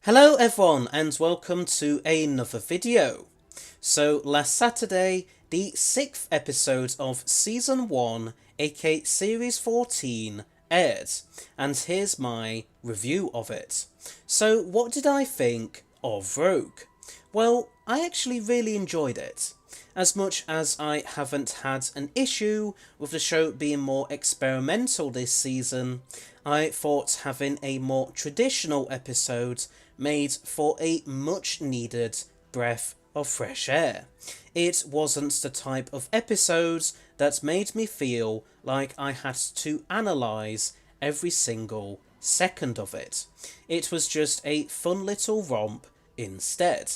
Hello everyone and welcome to another video. So last Saturday, the 6th episode of Season 1, aka Series 14, aired, and here's my review of it. So what did I think of Rogue? Well, I actually really enjoyed it. As much as I haven't had an issue with the show being more experimental this season, I thought having a more traditional episode made for a much needed breath of fresh air. It wasn't the type of episode that made me feel like I had to analyse every single second of it. It was just a fun little romp instead.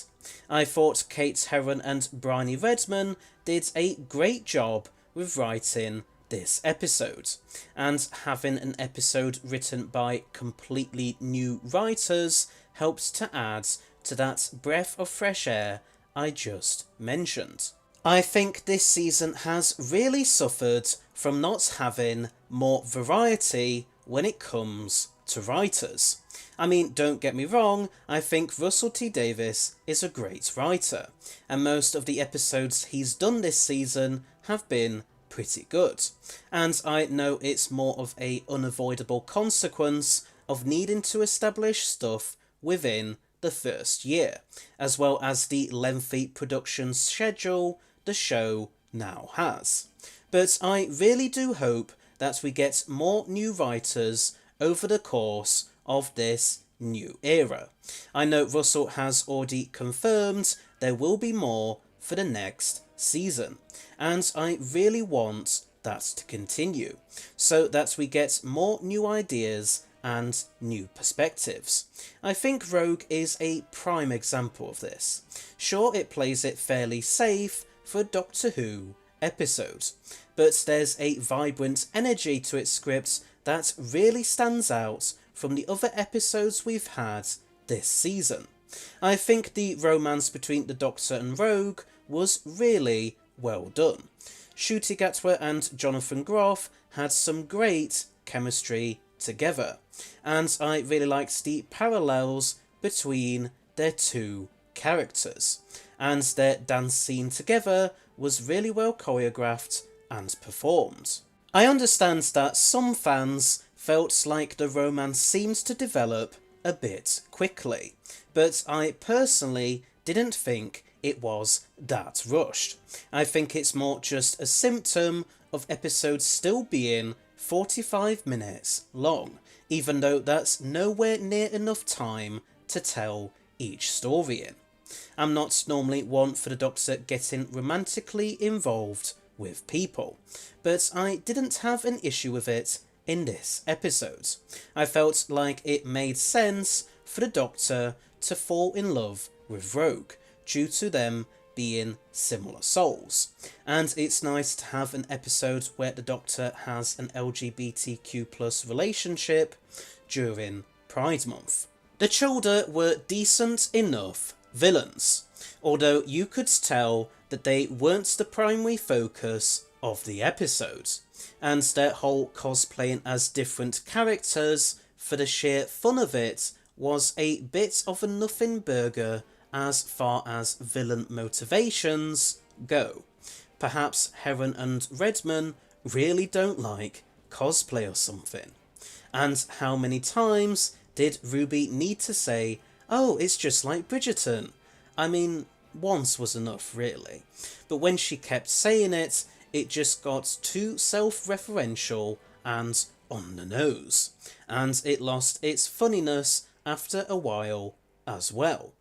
I thought Kate Herron and Bryony Redman did a great job with writing this episode, and having an episode written by completely new writers helps to add to that breath of fresh air I just mentioned. I think this season has really suffered from not having more variety when it comes to writers. I mean, don't get me wrong, I think Russell T Davies is a great writer, and most of the episodes he's done this season have been pretty good, and I know it's more of a unavoidable consequence of needing to establish stuff within the first year, as well as the lengthy production schedule the show now has. But I really do hope that we get more new writers over the course of this new era. I know Russell has already confirmed there will be more for the next season, and I really want that to continue, so that we get more new ideas and new perspectives. I think Rogue is a prime example of this. Sure, it plays it fairly safe for a Doctor Who episode, but there's a vibrant energy to its script that really stands out from the other episodes we've had this season. I think the romance between the Doctor and Rogue was really well done. Ncuti Gatwa and Jonathan Groff had some great chemistry together, and I really liked the parallels between their two characters, and their dance scene together was really well choreographed and performed. I understand that some fans felt like the romance seemed to develop a bit quickly, but I personally didn't think it was that rushed. I think it's more just a symptom of episodes still being 45 minutes long, even though that's nowhere near enough time to tell each story in. I'm not normally one for the Doctor getting romantically involved with people, but I didn't have an issue with it in this episode. I felt like it made sense for the Doctor to fall in love with Rogue due to them being similar souls, and it's nice to have an episode where the Doctor has an LGBTQ+ relationship during Pride Month. The Children were decent enough villains, although you could tell that they weren't the primary focus of the episode, and their whole cosplaying as different characters for the sheer fun of it was a bit of a nothing burger as far as villain motivations go. Perhaps Herron and Redman really don't like cosplay or something. And how many times did Ruby need to say, "Oh, it's just like Bridgerton"? I mean, once was enough really. But when she kept saying it, it just got too self-referential and on the nose, and it lost its funniness after a while as well.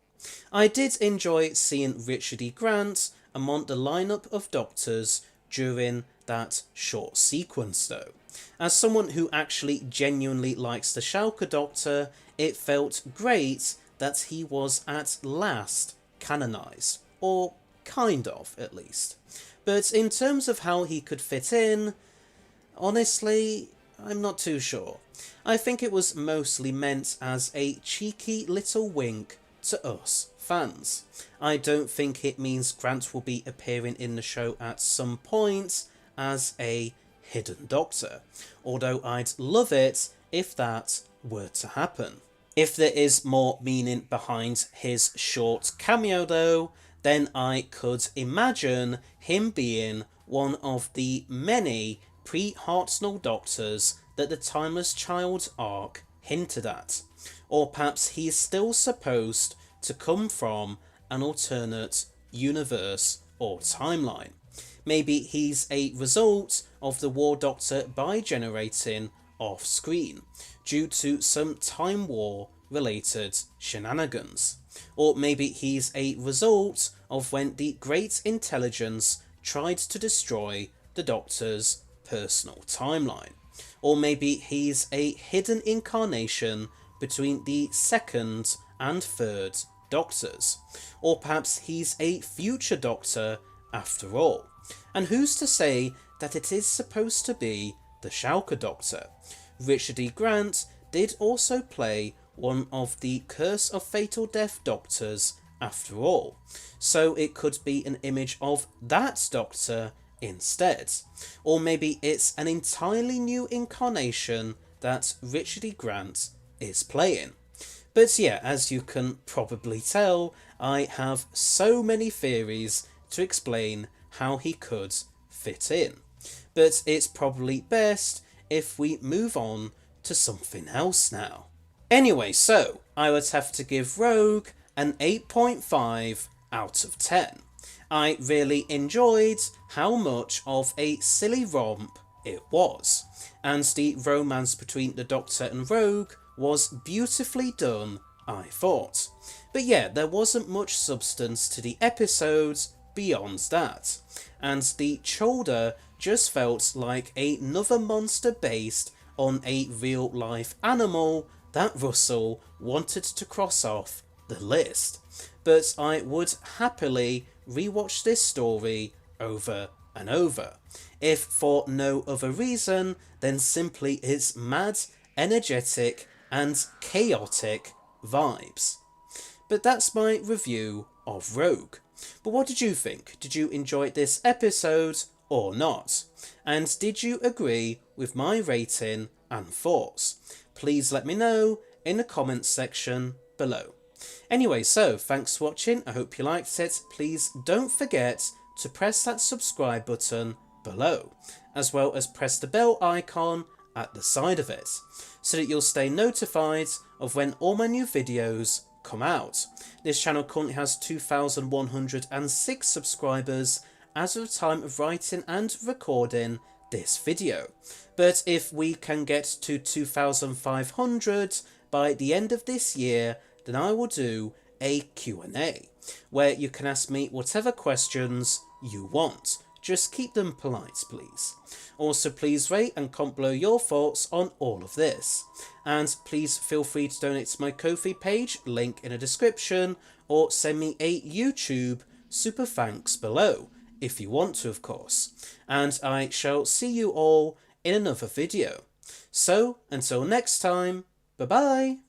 I did enjoy seeing Richard E. Grant among the lineup of Doctors during that short sequence though. As someone who actually genuinely likes the Schalke Doctor, it felt great that he was at last canonised, or kind of at least. But in terms of how he could fit in, honestly, I'm not too sure. I think it was mostly meant as a cheeky little wink to us fans. I don't think it means Grant will be appearing in the show at some point as a hidden Doctor, although I'd love it if that were to happen. If there is more meaning behind his short cameo though, then I could imagine him being one of the many pre-Hartnell Doctors that the Timeless Child arc hinted at. Or perhaps he's still supposed to come from an alternate universe or timeline. Maybe he's a result of the War Doctor bi-generating off screen due to some Time War related shenanigans. Or maybe he's a result of when the Great Intelligence tried to destroy the Doctor's personal timeline. Or maybe he's a hidden incarnation between the second and third Doctors. Or perhaps he's a future Doctor after all. And who's to say that it is supposed to be the Schalke Doctor? Richard E. Grant did also play one of the Curse of Fatal Death Doctors after all, so it could be an image of that Doctor instead. Or maybe it's an entirely new incarnation that Richard E. Grant is playing. But yeah, as you can probably tell, I have so many theories to explain how he could fit in. But it's probably best if we move on to something else now. Anyway, so I would have to give Rogue an 8.5 out of 10. I really enjoyed how much of a silly romp it was, and the romance between the Doctor and Rogue was beautifully done, I thought. But yeah, there wasn't much substance to the episodes beyond that, and the Cholder just felt like another monster based on a real life animal that Russell wanted to cross off the list. But I would happily rewatch this story over and over, if for no other reason than simply its mad, energetic and chaotic vibes. But that's my review of Rogue. But what did you think? Did you enjoy this episode or not? And did you agree with my rating and thoughts? Please let me know in the comments section below. Anyway, so thanks for watching. I hope you liked it. Please don't forget to press that subscribe button below, as well as press the bell icon at the side of it, so that you'll stay notified of when all my new videos come out. This channel currently has 2,106 subscribers as of the time of writing and recording this video. But if we can get to 2,500 by the end of this year, then I will do a Q&A, where you can ask me whatever questions you want. Just keep them polite, please. Also, please rate and comment below your thoughts on all of this. And please feel free to donate to my Ko-fi page, link in the description, or send me a YouTube super thanks below, if you want to, of course. And I shall see you all in another video. So, until next time, bye bye!